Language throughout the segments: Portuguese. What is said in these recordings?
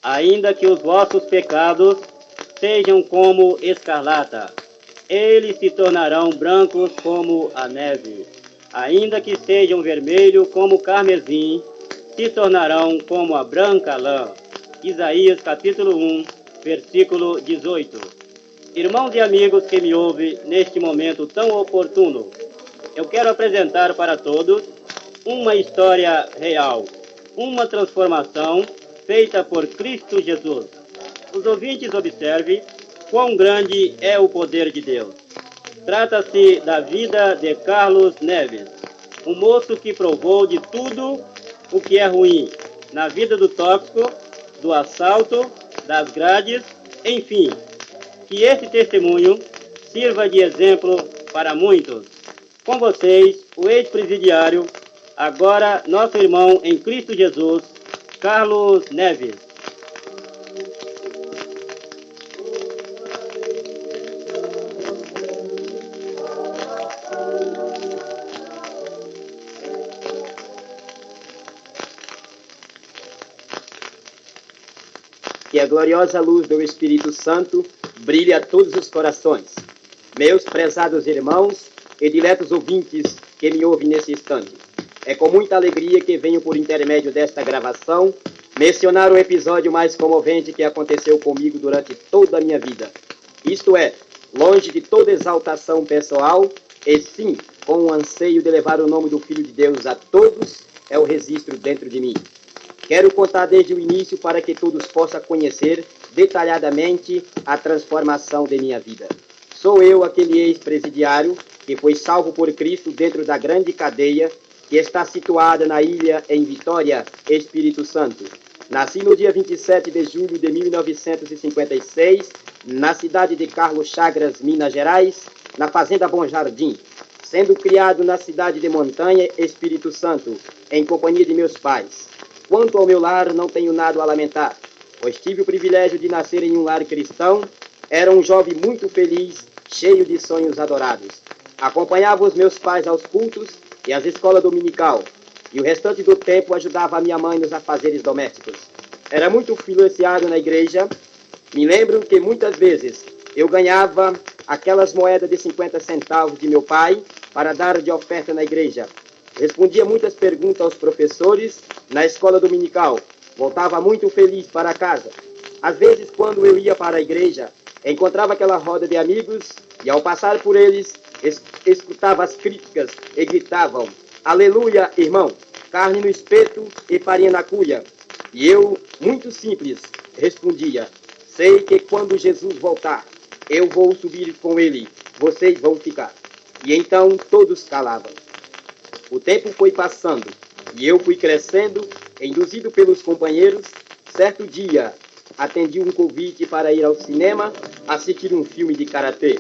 Ainda que os vossos pecados sejam como escarlata, eles se tornarão brancos como a neve. Ainda que sejam vermelhos como carmesim, se tornarão como a branca lã. Isaías capítulo 1, versículo 18. Irmãos e amigos que me ouvem neste momento tão oportuno, eu quero apresentar para todos uma história real, uma transformação feita por Cristo Jesus. Os ouvintes observem quão grande é o poder de Deus. Trata-se da vida de Carlos Neves, um moço que provou de tudo o que é ruim na vida do tóxico, do assalto, das grades, enfim. Que esse testemunho sirva de exemplo para muitos. Com vocês, o ex-presidiário, agora nosso irmão em Cristo Jesus, Carlos Neves. Que a gloriosa luz do Espírito Santo brilhe a todos os corações. Meus prezados irmãos e diletos ouvintes que me ouvem nesse instante, é com muita alegria que venho, por intermédio desta gravação, mencionar o episódio mais comovente que aconteceu comigo durante toda a minha vida. Isto é, longe de toda exaltação pessoal, e sim, com o anseio de levar o nome do Filho de Deus a todos, é o registro dentro de mim. Quero contar desde o início para que todos possam conhecer detalhadamente a transformação de minha vida. Sou eu aquele ex-presidiário que foi salvo por Cristo dentro da grande cadeia que está situada na ilha em Vitória, Espírito Santo. Nasci no dia 27 de julho de 1956, na cidade de Carlos Chagras, Minas Gerais, na fazenda Bom Jardim, sendo criado na cidade de Montanha, Espírito Santo, em companhia de meus pais. Quanto ao meu lar, não tenho nada a lamentar, pois tive o privilégio de nascer em um lar cristão. Era um jovem muito feliz, cheio de sonhos adorados. Acompanhava os meus pais aos cultos e às escolas dominical, e o restante do tempo ajudava a minha mãe nos afazeres domésticos. Era muito influenciado na igreja. Me lembro que muitas vezes eu ganhava aquelas moedas de 50 centavos de meu pai para dar de oferta na igreja. Respondia muitas perguntas aos professores na escola dominical. Voltava muito feliz para casa. Às vezes, quando eu ia para a igreja, encontrava aquela roda de amigos e, ao passar por eles, escutava as críticas e gritavam: "Aleluia, irmão, carne no espeto e farinha na cuia." E eu, muito simples, respondia: "Sei que quando Jesus voltar, eu vou subir com ele, vocês vão ficar." E então todos calavam. O tempo foi passando e eu fui crescendo, induzido pelos companheiros. Certo dia, atendi um convite para ir ao cinema assistir um filme de karatê.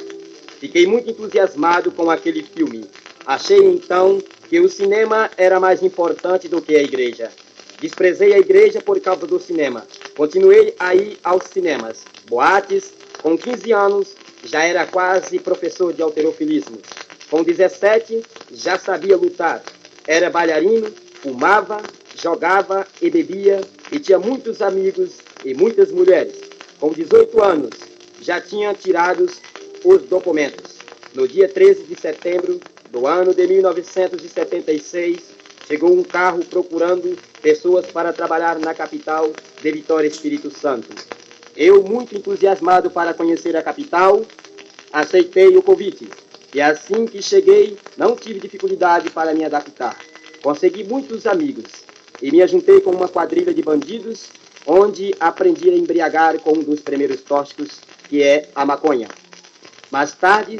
Fiquei muito entusiasmado com aquele filme. Achei então que o cinema era mais importante do que a igreja. Desprezei a igreja por causa do cinema. Continuei a ir aos cinemas, boates. Com 15 anos, já era quase professor de halterofilismo. Com 17, já sabia lutar. Era bailarino, fumava, jogava e bebia e tinha muitos amigos e muitas mulheres. Com 18 anos, já tinha tirado os documentos. No dia 13 de setembro do ano de 1976, chegou um carro procurando pessoas para trabalhar na capital de Vitória, Espírito Santo. Eu, muito entusiasmado para conhecer a capital, aceitei o convite. E assim que cheguei, não tive dificuldade para me adaptar. Consegui muitos amigos e me ajuntei com uma quadrilha de bandidos, onde aprendi a embriagar com um dos primeiros tóxicos, que é a maconha. Mais tarde,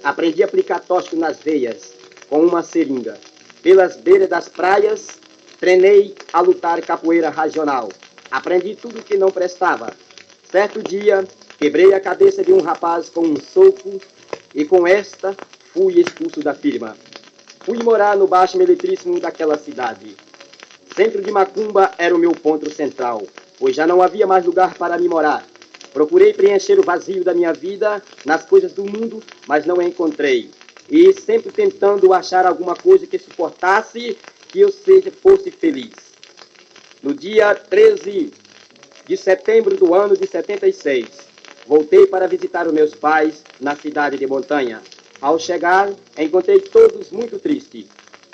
aprendi a aplicar tóxico nas veias, com uma seringa. Pelas beiras das praias, treinei a lutar capoeira regional. Aprendi tudo o que não prestava. Certo dia, quebrei a cabeça de um rapaz com um soco e com esta fui expulso da firma. Fui morar no baixo meletríssimo daquela cidade. Centro de Macumba era o meu ponto central, pois já não havia mais lugar para me morar. Procurei preencher o vazio da minha vida nas coisas do mundo, mas não encontrei. e sempre tentando achar alguma coisa que suportasse que eu fosse feliz. No dia 13 de setembro do ano de 76, voltei para visitar os meus pais na cidade de Montanha. Ao chegar, encontrei todos muito tristes.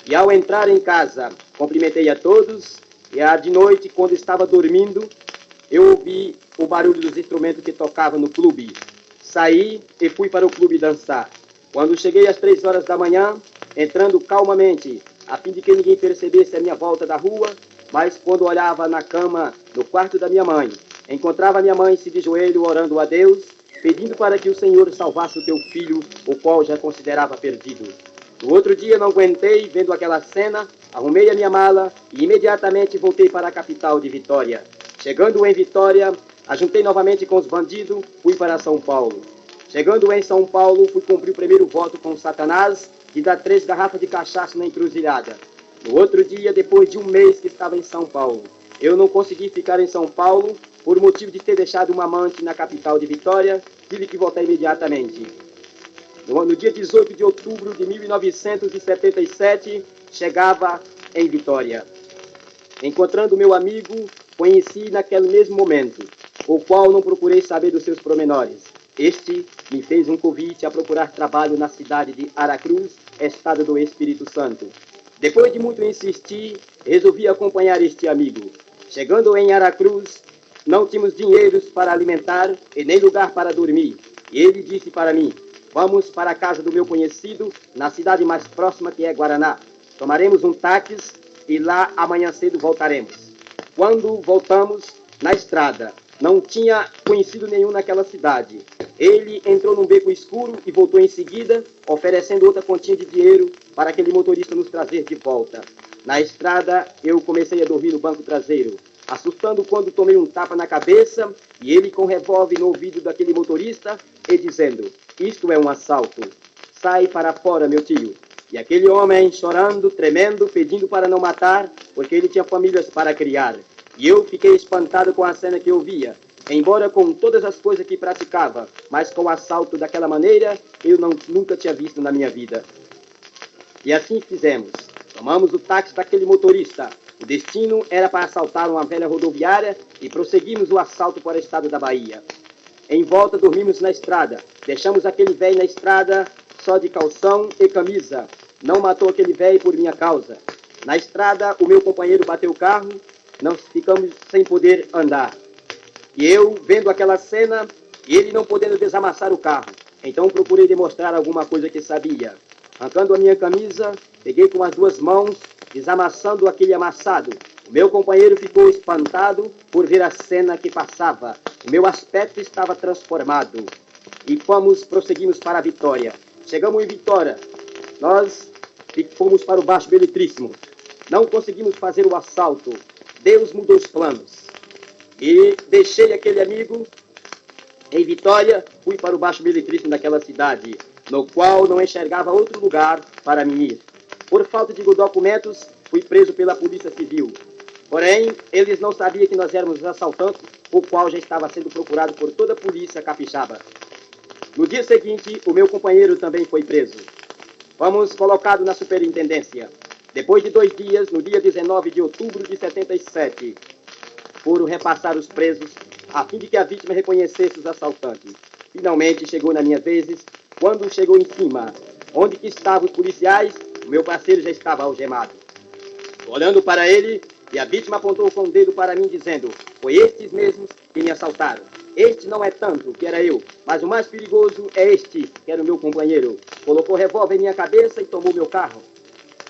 E ao entrar em casa, cumprimentei a todos. E de noite, quando estava dormindo, eu ouvi o barulho dos instrumentos que tocavam no clube. Saí e fui para o clube dançar. Quando cheguei às 3 horas da manhã, entrando calmamente, a fim de que ninguém percebesse a minha volta da rua, mas quando olhava na cama, no quarto da minha mãe, encontrava minha mãe se de joelho orando a Deus, pedindo para que o Senhor salvasse o teu filho, o qual já considerava perdido. No outro dia não aguentei, vendo aquela cena, arrumei a minha mala e imediatamente voltei para a capital de Vitória. Chegando em Vitória, ajuntei novamente com os bandidos, fui para São Paulo. Chegando em São Paulo, fui cumprir o primeiro voto com Satanás, de dar 3 garrafas de cachaça na encruzilhada. No outro dia, depois de um mês que estava em São Paulo, eu não consegui ficar em São Paulo, por motivo de ter deixado uma amante na capital de Vitória, tive que voltar imediatamente. No dia 18 de outubro de 1977, chegava em Vitória. Encontrando meu amigo, conheci naquele mesmo momento, o qual não procurei saber dos seus pormenores. Este me fez um convite a procurar trabalho na cidade de Aracruz, estado do Espírito Santo. Depois de muito insistir, resolvi acompanhar este amigo. Chegando em Aracruz, não tínhamos dinheiros para alimentar e nem lugar para dormir. E ele disse para mim: vamos para a casa do meu conhecido, na cidade mais próxima, que é Guaraná. Tomaremos um táxi e lá amanhã cedo voltaremos. Quando voltamos, na estrada, não tinha conhecido nenhum naquela cidade. Ele entrou num beco escuro e voltou em seguida, oferecendo outra quantia de dinheiro para aquele motorista nos trazer de volta. Na estrada, eu comecei a dormir no banco traseiro, assustando quando tomei um tapa na cabeça e ele com um revólver no ouvido daquele motorista e dizendo: isto é um assalto, sai para fora, meu tio. E aquele homem chorando, tremendo, pedindo para não matar, porque ele tinha famílias para criar. E eu fiquei espantado com a cena que eu via. Embora com todas as coisas que praticava, mas com o assalto daquela maneira, eu nunca tinha visto na minha vida. E assim fizemos. Tomamos o táxi daquele motorista. O destino era para assaltar uma velha rodoviária e prosseguimos o assalto para o estado da Bahia. Em volta dormimos na estrada. Deixamos aquele velho na estrada só de calção e camisa. Não matou aquele velho por minha causa. Na estrada, o meu companheiro bateu o carro. Nós ficamos sem poder andar. E eu, vendo aquela cena, ele não podendo desamassar o carro. Então procurei demonstrar alguma coisa que sabia. Arrancando a minha camisa, peguei com as 2 mãos, desamassando aquele amassado. O meu companheiro ficou espantado por ver a cena que passava. O meu aspecto estava transformado. E prosseguimos para a Vitória. Chegamos em Vitória. Nós fomos para o Baixo Beletríssimo. Não conseguimos fazer o assalto. Deus mudou os planos. E deixei aquele amigo em Vitória, fui para o Baixo Beletríssimo daquela cidade, no qual não enxergava outro lugar para mim ir. Por falta de documentos, fui preso pela Polícia Civil. Porém, eles não sabiam que nós éramos os assaltantes, o qual já estava sendo procurado por toda a polícia capixaba. No dia seguinte, o meu companheiro também foi preso. Fomos colocados na superintendência. Depois de 2 dias, no dia 19 de outubro de 77, foram repassar os presos, a fim de que a vítima reconhecesse os assaltantes. Finalmente chegou na minha vez, quando chegou em cima, onde que estavam os policiais, o meu parceiro já estava algemado. Olhando para ele, e a vítima apontou com o dedo para mim, dizendo: foi estes mesmos que me assaltaram. Este não é tanto, que era eu, mas o mais perigoso é este, que era o meu companheiro. Colocou revólver em minha cabeça e tomou meu carro.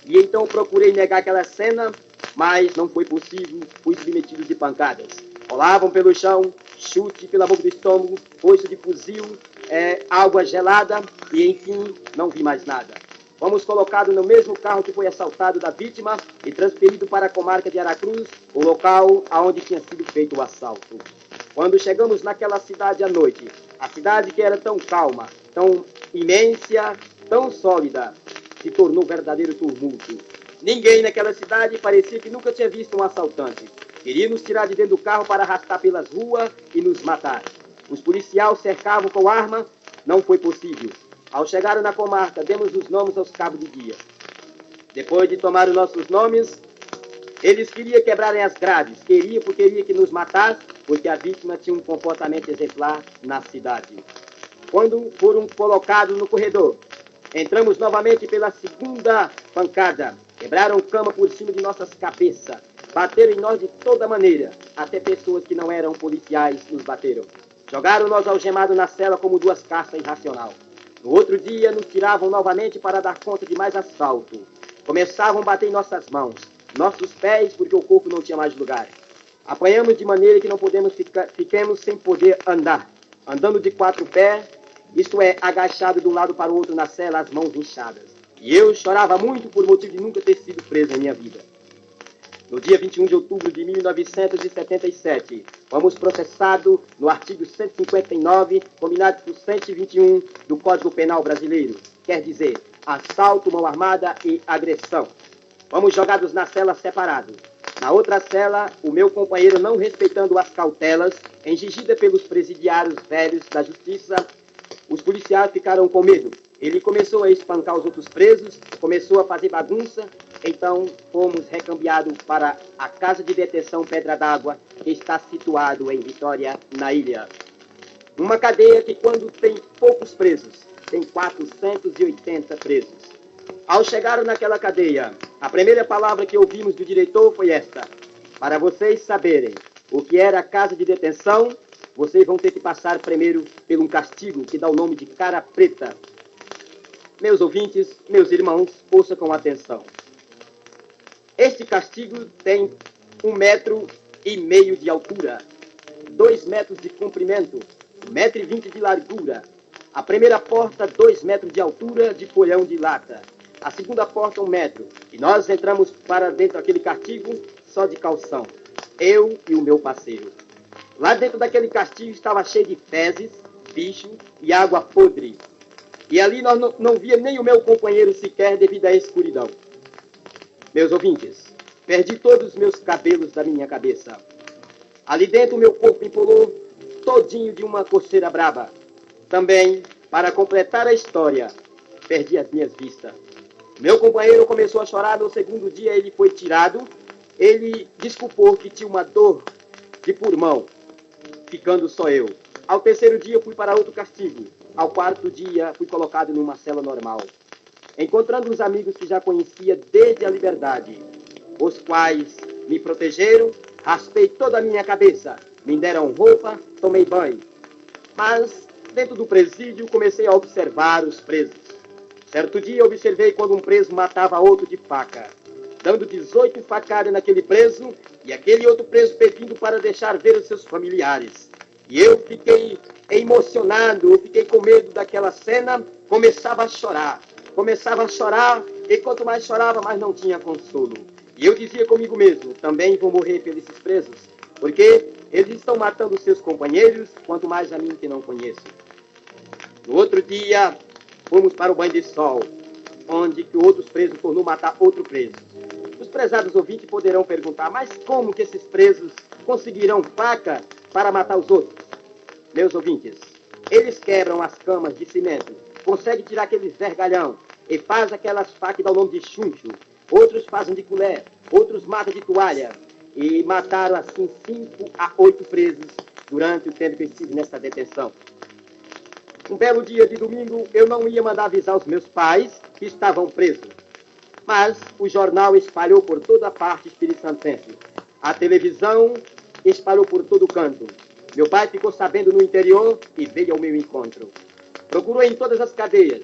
E então procurei negar aquela cena, mas não foi possível, fui submetido de pancadas. Rolavam pelo chão, chute pela boca do estômago, foice de fuzil, água gelada e, enfim, não vi mais nada. Fomos colocados no mesmo carro que foi assaltado da vítima e transferido para a comarca de Aracruz, o local onde tinha sido feito o assalto. Quando chegamos naquela cidade à noite, a cidade que era tão calma, tão imensa, tão sólida, se tornou um verdadeiro tumulto. Ninguém naquela cidade parecia que nunca tinha visto um assaltante. Queria nos tirar de dentro do carro para arrastar pelas ruas e nos matar. Os policiais cercavam com arma, não foi possível. Ao chegar na comarca, demos os nomes aos cabos de guia. Depois de tomar os nossos nomes, eles queriam quebrarem as grades. Queria que nos matasse, porque a vítima tinha um comportamento exemplar na cidade. Quando foram colocados no corredor, entramos novamente pela segunda pancada. Quebraram cama por cima de nossas cabeças. Bateram em nós de toda maneira. Até pessoas que não eram policiais nos bateram. Jogaram nós algemados na cela como duas caças irracional. No outro dia, nos tiravam novamente para dar conta de mais assalto. Começavam a bater em nossas mãos, nossos pés, porque o corpo não tinha mais lugar. Apanhamos de maneira que não fiquemos sem poder andar. Andando de 4 pés, isto é, agachado de um lado para o outro na cela, as mãos inchadas. E eu chorava muito por motivo de nunca ter sido preso na minha vida. No dia 21 de outubro de 1977, fomos processados no artigo 159, combinado por 121 do Código Penal Brasileiro. Quer dizer, assalto, mão armada e agressão. Fomos jogados na cela separados. Na outra cela, o meu companheiro, não respeitando as cautelas, exigida pelos presidiários velhos da justiça, os policiais ficaram com medo. Ele começou a espancar os outros presos, começou a fazer bagunça, então fomos recambiados para a Casa de Detenção Pedra d'Água, que está situado em Vitória, na ilha. Uma cadeia que, quando tem poucos presos, tem 480 presos. Ao chegar naquela cadeia, a primeira palavra que ouvimos do diretor foi esta: para vocês saberem o que era a casa de detenção, vocês vão ter que passar primeiro por um castigo que dá o nome de cara preta. Meus ouvintes, meus irmãos, ouçam com atenção. Este castigo tem 1,5 metro de altura, 2 metros de comprimento, 1,20 metro de largura. A primeira porta, 2 metros de altura, de polhão de lata. A segunda porta, 1 metro. E nós entramos para dentro daquele castigo só de calção. Eu e o meu parceiro. Lá dentro daquele castigo estava cheio de fezes, bicho e água podre. E ali nós não via nem o meu companheiro sequer devido à escuridão. Meus ouvintes, perdi todos os meus cabelos da minha cabeça. Ali dentro o meu corpo empolou todinho de uma coceira braba. Também, para completar a história, perdi as minhas vistas. Meu companheiro começou a chorar. No segundo dia ele foi tirado. Ele desculpou que tinha uma dor de pulmão, ficando só eu. Ao terceiro dia eu fui para outro castigo. Ao quarto dia fui colocado numa cela normal. Encontrando os amigos que já conhecia desde a liberdade, os quais me protegeram, raspei toda a minha cabeça, me deram roupa, tomei banho. Mas, dentro do presídio, comecei a observar os presos. Certo dia, observei quando um preso matava outro de faca, dando 18 facadas naquele preso e aquele outro preso pedindo para deixar ver os seus familiares. E eu fiquei emocionado, eu fiquei com medo daquela cena, começava a chorar e quanto mais chorava, mais não tinha consolo. E eu dizia comigo mesmo, também vou morrer pelos presos, porque eles estão matando seus companheiros, quanto mais a mim que não conheço. No outro dia, fomos para o banho de sol, onde que outros presos tornou matar outro preso. Os prezados ouvintes poderão perguntar, mas como que esses presos conseguirão faca para matar os outros? Meus ouvintes, eles quebram as camas de cimento, conseguem tirar aqueles vergalhão e faz aquelas facas que dão o nome de chuncho. Outros fazem de colher, outros matam de toalha. E mataram assim 5 a 8 presos durante o tempo que eu estive nessa detenção. Um belo dia de domingo, eu não ia mandar avisar os meus pais que estavam presos. Mas o jornal espalhou por toda parte Espírito Santense. A televisão espalhou por todo canto. Meu pai ficou sabendo no interior e veio ao meu encontro. Procurou em todas as cadeias.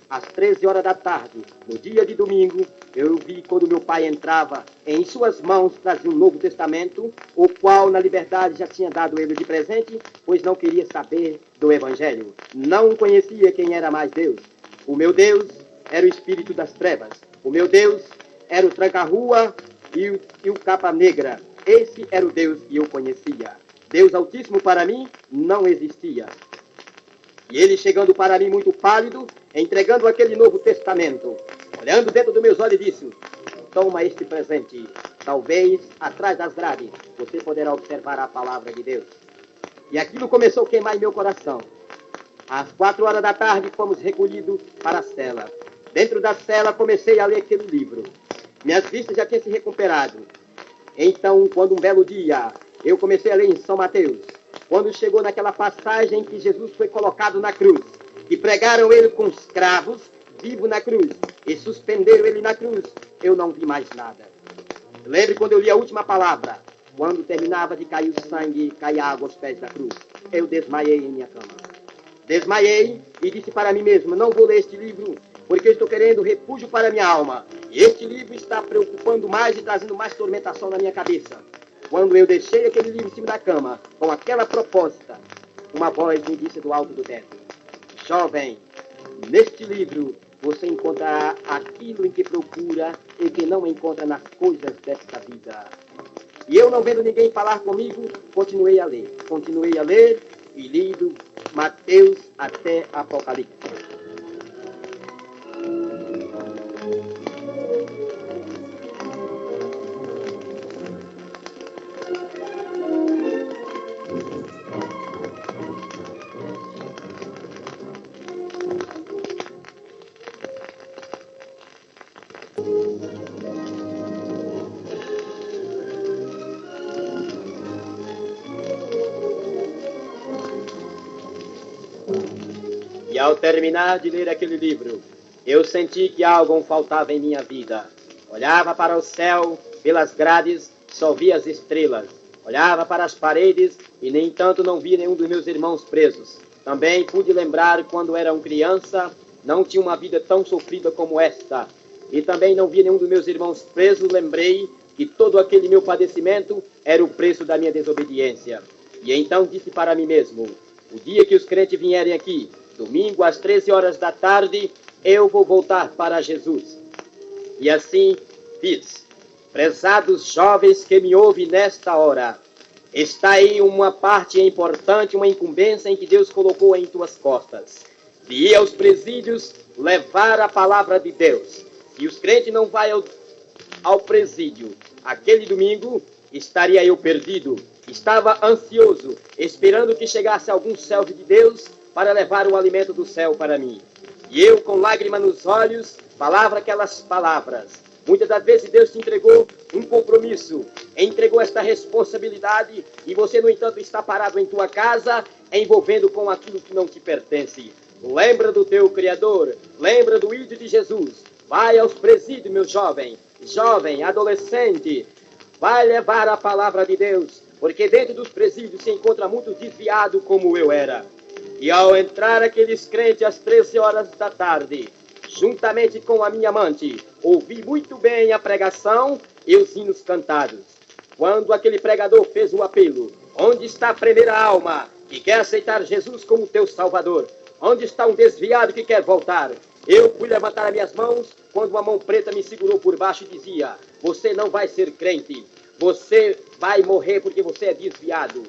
Às 13 horas da tarde, no dia de domingo, eu vi quando meu pai entrava, em suas mãos trazia um Novo Testamento, o qual na liberdade já tinha dado ele de presente, pois não queria saber do Evangelho. Não conhecia quem era mais Deus. O meu Deus era o Espírito das Trevas. O meu Deus era o tranca-rua e o capa negra. Esse era o Deus que eu conhecia. Deus Altíssimo para mim não existia. E ele chegando para mim muito pálido, entregando aquele Novo Testamento, olhando dentro dos meus olhos, disse: toma este presente. Talvez, atrás das grades, você poderá observar a palavra de Deus. E aquilo começou a queimar em meu coração. Às 4 horas da tarde, fomos recolhidos para a cela. Dentro da cela, comecei a ler aquele livro. Minhas vistas já tinham se recuperado. Então, quando um belo dia, eu comecei a ler em São Mateus, quando chegou naquela passagem que Jesus foi colocado na cruz, que pregaram ele com os cravos, vivo na cruz, e suspenderam ele na cruz, eu não vi mais nada. Lembre quando eu li a última palavra, quando terminava de cair o sangue, cair a água aos pés da cruz. Eu desmaiei em minha cama. Desmaiei e disse para mim mesmo, não vou ler este livro, porque eu estou querendo refúgio para minha alma. E este livro está preocupando mais e trazendo mais tormentação na minha cabeça. Quando eu deixei aquele livro em cima da cama, com aquela proposta, uma voz me disse do alto do teto, jovem, neste livro você encontrará aquilo em que procura e que não encontra nas coisas desta vida. E eu, não vendo ninguém falar comigo, continuei a ler. Continuei a ler e lido Mateus até Apocalipse. E ao terminar de ler aquele livro, eu senti que algo faltava em minha vida. Olhava para o céu, pelas grades, só via as estrelas. Olhava para as paredes e, nem tanto, não via nenhum dos meus irmãos presos. Também pude lembrar quando era criança, não tinha uma vida tão sofrida como esta. E também não via nenhum dos meus irmãos presos, lembrei que todo aquele meu padecimento era o preço da minha desobediência. E então disse para mim mesmo, o dia que os crentes vierem aqui, domingo às 13 horas da tarde, eu vou voltar para Jesus. E assim fiz. Prezados jovens que me ouvem nesta hora, está aí uma parte importante, uma incumbência em que Deus colocou em tuas costas. De ir aos presídios, levar a palavra de Deus. Se os crentes não vão ao presídio aquele domingo, estaria eu perdido. Estava ansioso, esperando que chegasse algum servo de Deus para levar o alimento do céu para mim. E eu, com lágrima nos olhos, falava aquelas palavras. Muitas das vezes Deus te entregou um compromisso, entregou esta responsabilidade, e você, no entanto, está parado em tua casa, envolvendo com aquilo que não te pertence. Lembra do teu Criador, lembra do ídolo de Jesus. Vai aos presídios, meu jovem, adolescente, vai levar a palavra de Deus, porque dentro dos presídios se encontra muito desviado como eu era. E ao entrar aqueles crentes às 13 horas da tarde, juntamente com a minha amante, ouvi muito bem a pregação e os hinos cantados. Quando aquele pregador fez o apelo, onde está a primeira alma que quer aceitar Jesus como teu Salvador? Onde está um desviado que quer voltar? Eu fui levantar as minhas mãos, quando uma mão preta me segurou por baixo e dizia, você não vai ser crente, você vai morrer porque você é desviado.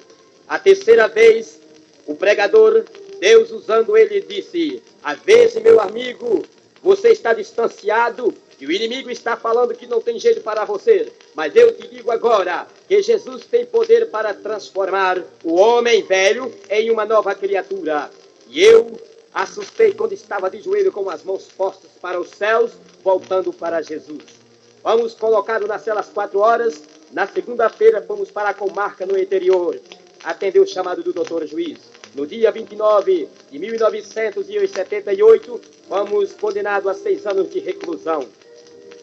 A terceira vez, o pregador, Deus usando ele, disse, às vezes, meu amigo, você está distanciado e o inimigo está falando que não tem jeito para você. Mas eu te digo agora que Jesus tem poder para transformar o homem velho em uma nova criatura. E eu assustei quando estava de joelho com as mãos postas para os céus, voltando para Jesus. Vamos colocá-lo na cela às 4 horas. Na segunda-feira fomos para a comarca no interior, atender o chamado do doutor juiz. No dia 29 de 1978, fomos condenados a 6 anos de reclusão.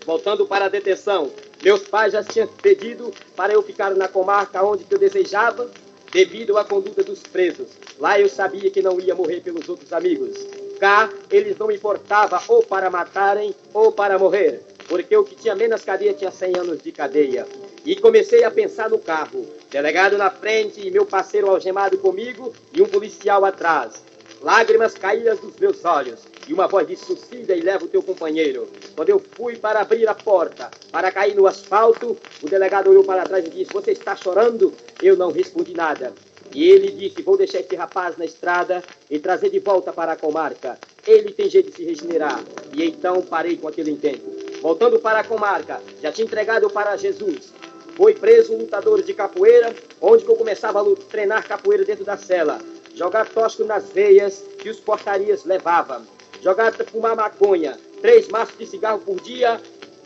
Voltando para a detenção, meus pais já tinham pedido para eu ficar na comarca onde eu desejava, devido à conduta dos presos. Lá eu sabia que não ia morrer pelos outros amigos. Cá, eles não importavam ou para matarem ou para morrer, porque o que tinha menos cadeia tinha 100 anos de cadeia. E comecei a pensar no carro, delegado na frente e meu parceiro algemado comigo e um policial atrás. Lágrimas caíram dos meus olhos e uma voz disse, suicida e leva o teu companheiro. Quando eu fui para abrir a porta, para cair no asfalto, o delegado olhou para trás e disse, você está chorando? Eu não respondi nada. E ele disse, vou deixar esse rapaz na estrada e trazer de volta para a comarca. Ele tem jeito de se regenerar. E então parei com aquele intento. Voltando para a comarca, já tinha entregado para Jesus. Foi preso um lutador de capoeira, onde eu começava a treinar capoeira dentro da cela. jogar tóxico nas veias que os portarias levavam, jogar fumar maconha, 3 maços de cigarro por dia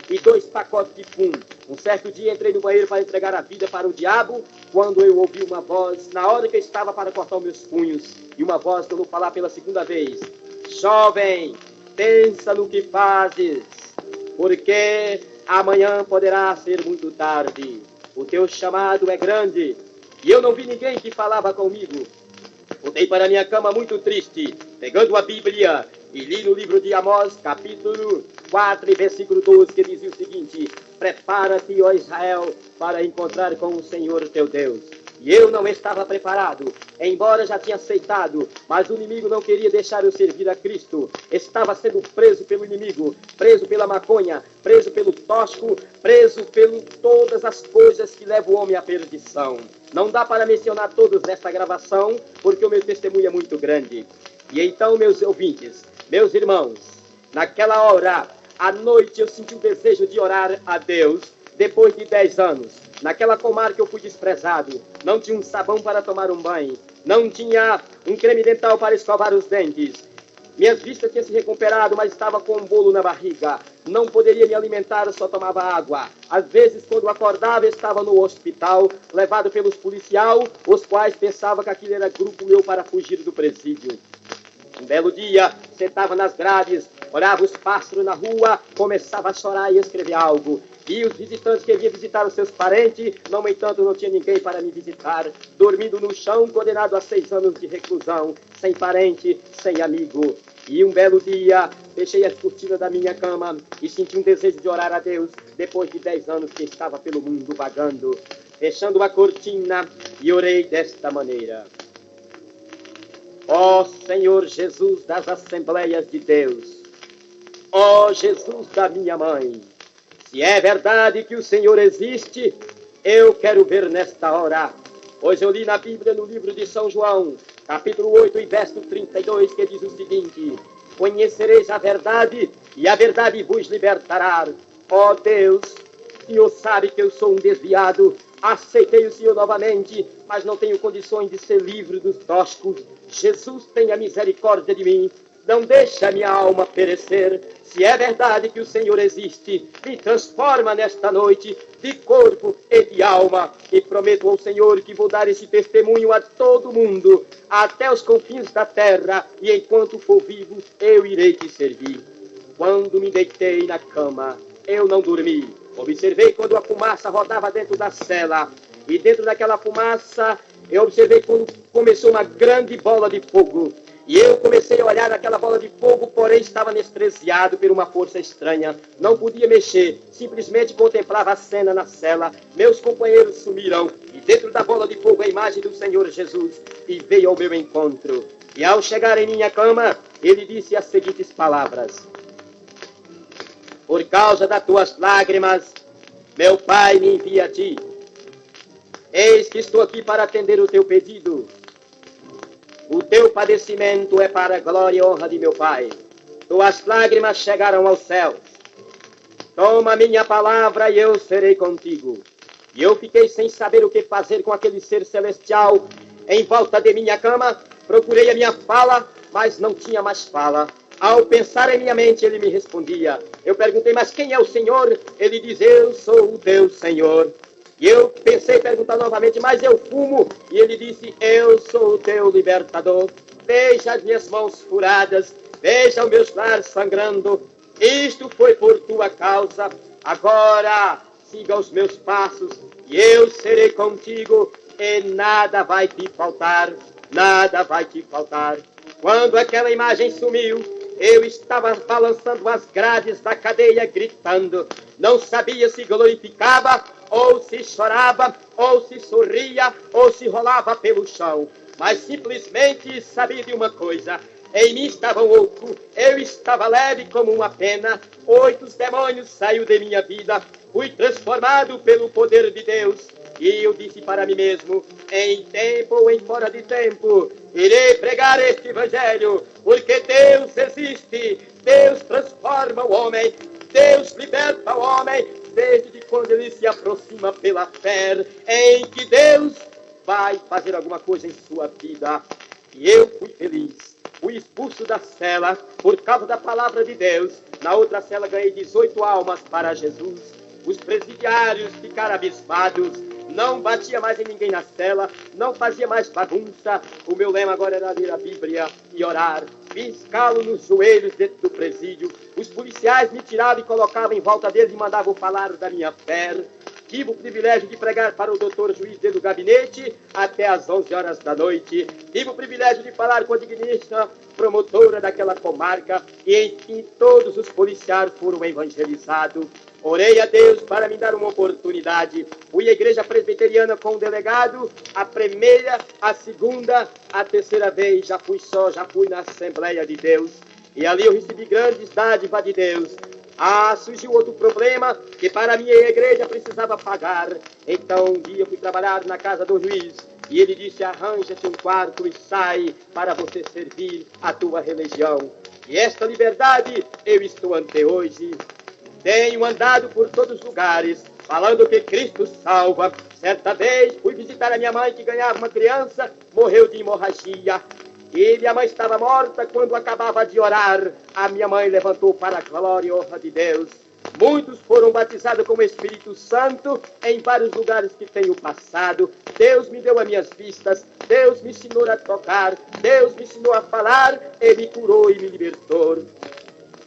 e 2 pacotes de fumo. Um certo dia entrei no banheiro para entregar a vida para o diabo, quando eu ouvi uma voz, na hora que eu estava para cortar os meus punhos, e uma voz que eu vou falar pela segunda vez: jovem, pensa no que fazes, porque amanhã poderá ser muito tarde. O teu chamado é grande. E eu não vi ninguém que falava comigo. Voltei para minha cama muito triste, pegando a Bíblia, e li no livro de Amós, capítulo 4, versículo 12, que dizia o seguinte: prepara-te, ó Israel, para encontrar com o Senhor teu Deus. E eu não estava preparado, embora já tinha aceitado, mas o inimigo não queria deixar eu servir a Cristo. Estava sendo preso pelo inimigo, preso pela maconha, preso pelo tóxico, preso por todas as coisas que levam o homem à perdição. Não dá para mencionar todos nesta gravação, porque o meu testemunho é muito grande. E então, meus ouvintes, meus irmãos, naquela hora, à noite, eu senti o desejo de orar a Deus, depois de 10 anos. Naquela comarca eu fui desprezado, não tinha um sabão para tomar um banho, não tinha um creme dental para escovar os dentes. Minhas vistas tinham se recuperado, mas estava com um bolo na barriga. Não poderia me alimentar, eu só tomava água. Às vezes, quando acordava, estava no hospital, levado pelos policiais, os quais pensavam que aquilo era grupo meu para fugir do presídio. Um belo dia, sentava nas grades, olhava os pássaros na rua, começava a chorar e escrever algo. E os visitantes que vinham visitar os seus parentes, no entanto, não tinha ninguém para me visitar, dormindo no chão, condenado a 6 anos de reclusão, sem parente, sem amigo. E um belo dia, fechei as cortinas da minha cama e senti um desejo de orar a Deus, depois de 10 anos que estava pelo mundo vagando. Fechando a cortina, e orei desta maneira: ó Senhor Jesus das Assembleias de Deus, ó Jesus da minha mãe, se é verdade que o Senhor existe, eu quero ver nesta hora. Pois eu li na Bíblia, no livro de São João, capítulo 8 e verso 32, que diz o seguinte: conhecereis a verdade, e a verdade vos libertará. Ó Deus, o Senhor sabe que eu sou um desviado, aceitei o Senhor novamente, mas não tenho condições de ser livre dos tóxicos. Jesus, tenha misericórdia de mim, não deixe a minha alma perecer. Se é verdade que o Senhor existe, me transforma nesta noite de corpo e de alma. E prometo ao Senhor que vou dar esse testemunho a todo mundo, até os confins da terra, e enquanto for vivo, eu irei te servir. Quando me deitei na cama, eu não dormi. Observei quando a fumaça rodava dentro da cela, e dentro daquela fumaça, eu observei quando começou uma grande bola de fogo. E eu comecei a olhar aquela bola de fogo, porém estava anestesiado por uma força estranha. Não podia mexer, simplesmente contemplava a cena na cela. Meus companheiros sumiram, e dentro da bola de fogo a imagem do Senhor Jesus, e veio ao meu encontro. E ao chegar em minha cama, ele disse as seguintes palavras: por causa das tuas lágrimas, meu Pai me envia a ti. Eis que estou aqui para atender o teu pedido. O teu padecimento é para a glória e honra de meu Pai. Tuas lágrimas chegaram aos céus. Toma minha palavra e eu serei contigo. E eu fiquei sem saber o que fazer com aquele ser celestial em volta de minha cama. Procurei a minha fala, mas não tinha mais fala. Ao pensar em minha mente, ele me respondia. Eu perguntei, mas quem é o Senhor? Ele diz, eu sou o teu Senhor. E eu pensei em perguntar novamente, mas eu fumo? E ele disse, eu sou o teu libertador. Veja as minhas mãos furadas, veja os meus lares sangrando. Isto foi por tua causa. Agora siga os meus passos e eu serei contigo e nada vai te faltar, nada vai te faltar. Quando aquela imagem sumiu, eu estava balançando as grades da cadeia, gritando. Não sabia se glorificava, ou se chorava, ou se sorria, ou se rolava pelo chão. Mas simplesmente sabia de uma coisa. Em mim estava louco, eu estava leve como uma pena. 8 demônios saiu de minha vida. Fui transformado pelo poder de Deus. E eu disse para mim mesmo, em tempo ou em fora de tempo, irei pregar este evangelho, porque Deus existe, Deus transforma o homem, Deus liberta o homem, desde quando ele se aproxima pela fé, em que Deus vai fazer alguma coisa em sua vida. E eu fui feliz. Fui expulso da cela por causa da palavra de Deus. Na outra cela ganhei 18 almas para Jesus. Os presidiários ficaram abismados. Não batia mais em ninguém na cela. Não fazia mais bagunça. O meu lema agora era ler a Bíblia e orar. Fiz calo nos joelhos dentro do presídio. Os policiais me tiravam e colocavam em volta deles e mandavam falar da minha fé. Tive o privilégio de pregar para o doutor juiz dentro do gabinete até às 11 horas da noite. Tive o privilégio de falar com a digníssima promotora daquela comarca. E, enfim, todos os policiais foram evangelizados. Orei a Deus para me dar uma oportunidade. Fui à igreja presbiteriana com o delegado. A primeira, a segunda, a terceira vez. Já fui só, já fui na Assembleia de Deus. E ali eu recebi grandes dádivas de Deus. Surgiu outro problema, que para a minha igreja precisava pagar. Então um dia eu fui trabalhar na casa do juiz, e ele disse: arranja-te um quarto e sai para você servir a tua religião. E esta liberdade eu estou ante hoje. Tenho andado por todos os lugares, falando que Cristo salva. Certa vez fui visitar a minha mãe, que ganhava uma criança, morreu de hemorragia. E minha mãe estava morta. Quando acabava de orar, a minha mãe levantou para a glória e honra de Deus. Muitos foram batizados com o Espírito Santo em vários lugares que tenho passado. Deus me deu as minhas vistas, Deus me ensinou a tocar, Deus me ensinou a falar, Ele me curou e me libertou.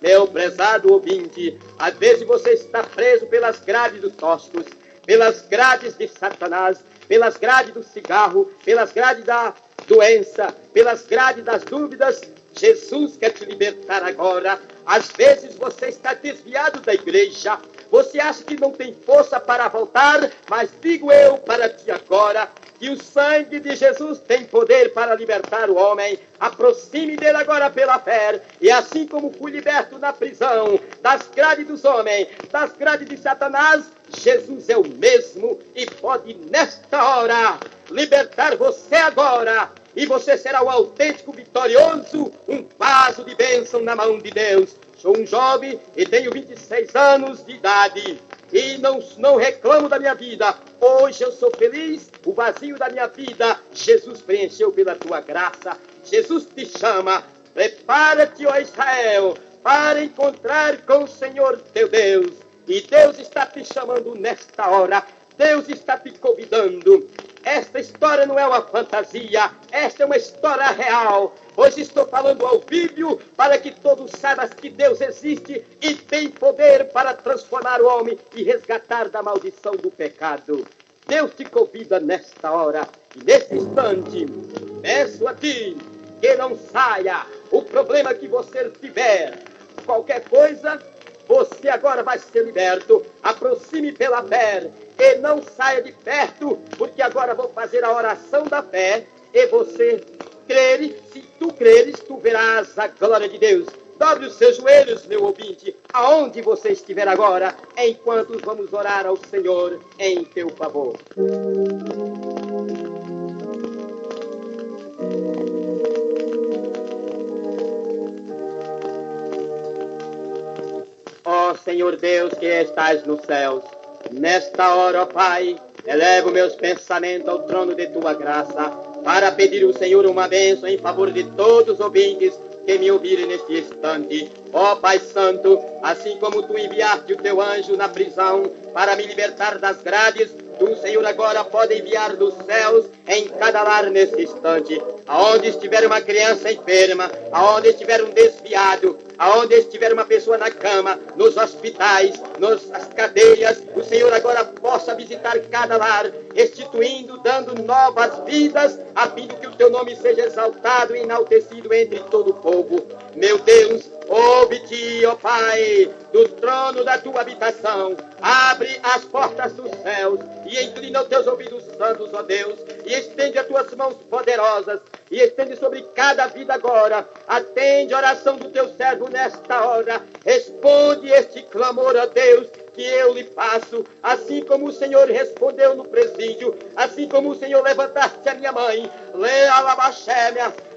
Meu prezado ouvinte, às vezes você está preso pelas grades dos toscos, pelas grades de Satanás, pelas grades do cigarro, pelas grades da doença, pelas grades das dúvidas. Jesus quer te libertar agora. Às vezes você está desviado da igreja, você acha que não tem força para voltar, mas digo eu para ti agora, que o sangue de Jesus tem poder para libertar o homem. Aproxime dele agora pela fé, e assim como fui liberto na prisão, das grades dos homens, das grades de Satanás, Jesus é o mesmo e pode nesta hora libertar você agora. E você será o autêntico vitorioso, um vaso de bênção na mão de Deus. Sou um jovem e tenho 26 anos de idade. E não reclamo da minha vida. Hoje eu sou feliz. O vazio da minha vida, Jesus preencheu pela tua graça. Jesus te chama. Prepara-te, ó Israel, para encontrar com o Senhor teu Deus. E Deus está te chamando nesta hora. Deus está te convidando. Esta história não é uma fantasia, esta é uma história real. Hoje estou falando ao vivo para que todos saibam que Deus existe e tem poder para transformar o homem e resgatar da maldição do pecado. Deus te convida nesta hora e nesse instante. Peço a ti que não saia. O problema que você tiver, qualquer coisa, você agora vai ser liberto. Aproxime pela fé e não saia de perto, porque agora vou fazer a oração da fé e você crere. Se tu creres, tu verás a glória de Deus. Dobre os seus joelhos, meu ouvinte, aonde você estiver agora, enquanto vamos orar ao Senhor em teu favor. Ó Senhor Deus que estás nos céus, nesta hora, ó Pai, elevo meus pensamentos ao trono de tua graça, para pedir ao Senhor uma bênção em favor de todos os ouvintes que me ouvirem neste instante. Ó Pai Santo, assim como tu enviaste o teu anjo na prisão para me libertar das grades, tu, Senhor, agora pode enviar dos céus em cada lar nesse instante. Aonde estiver uma criança enferma, aonde estiver um desviado, aonde estiver uma pessoa na cama, nos hospitais, nas cadeias, o Senhor agora possa visitar cada lar, restituindo, dando novas vidas, a fim de que o teu nome seja exaltado e enaltecido entre todo o povo. Meu Deus, ouve-te, ó Pai, do trono da tua habitação, abre as portas dos céus e inclina os teus ouvidos santos, ó Deus, e estende as tuas mãos poderosas, e estende sobre cada vida agora. Atende a oração do teu servo nesta hora, responde este clamor, ó Deus, que eu lhe faço, assim como o Senhor respondeu no presídio, assim como o Senhor levantaste a minha mãe,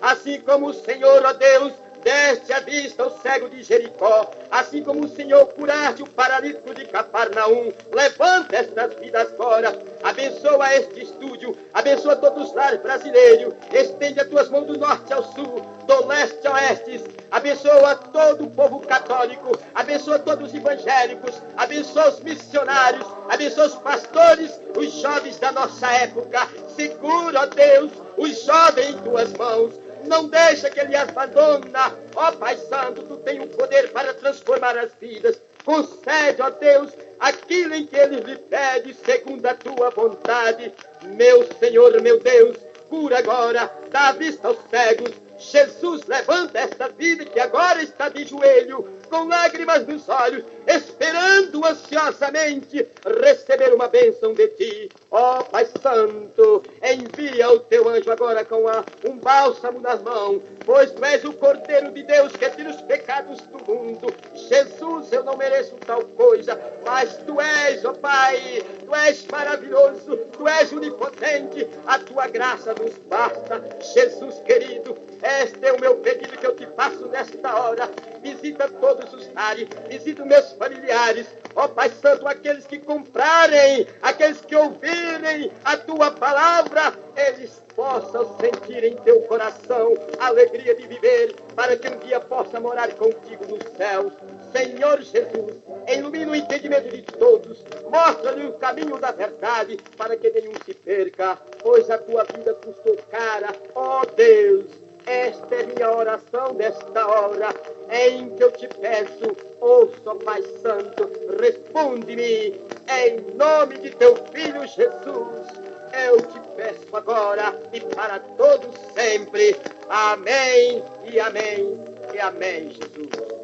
assim como o Senhor, ó Deus, deste a vista ao cego de Jericó, assim como o Senhor curaste o paralítico de Cafarnaum. Levanta estas vidas agora, abençoa este estúdio, abençoa todos os lares brasileiros, estende as tuas mãos do norte ao sul, do leste ao oeste, abençoa todo o povo católico, abençoa todos os evangélicos, abençoa os missionários, abençoa os pastores, os jovens da nossa época. Segura, ó Deus, os jovens em tuas mãos. Não deixa que ele abandona. Ó Pai Santo, tu tens o poder para transformar as vidas. Concede, ó Deus, aquilo em que ele lhe pede, segundo a tua vontade. Meu Senhor, meu Deus, cura agora, dá vista aos cegos. Jesus, levanta esta vida que agora está de joelho, com lágrimas nos olhos, esperando ansiosamente receber uma bênção de ti. Ó Pai Santo, envia o teu anjo agora com um bálsamo nas mãos, pois tu és o Cordeiro de Deus que tira os pecados do mundo. Jesus, eu não mereço tal coisa, mas tu és, ó Pai, tu és maravilhoso, tu és onipotente, a tua graça nos basta. Jesus querido, este é o meu pedido que eu te faço nesta hora. Visita todos os lares, visita meus familiares. Ó Pai Santo, aqueles que comprarem, aqueles que ouvirem a tua palavra, eles possam sentir em teu coração a alegria de viver, para que um dia possa morar contigo nos céus. Senhor Jesus, ilumina o entendimento de todos, mostra-lhe o caminho da verdade, para que nenhum se perca, pois a tua vida custou cara. Ó Deus, esta é minha oração nesta hora, em que eu te peço. Ouça, Pai Santo, responde-me, em nome de teu Filho Jesus, eu te peço agora e para todos sempre. Amém e amém e amém, Jesus.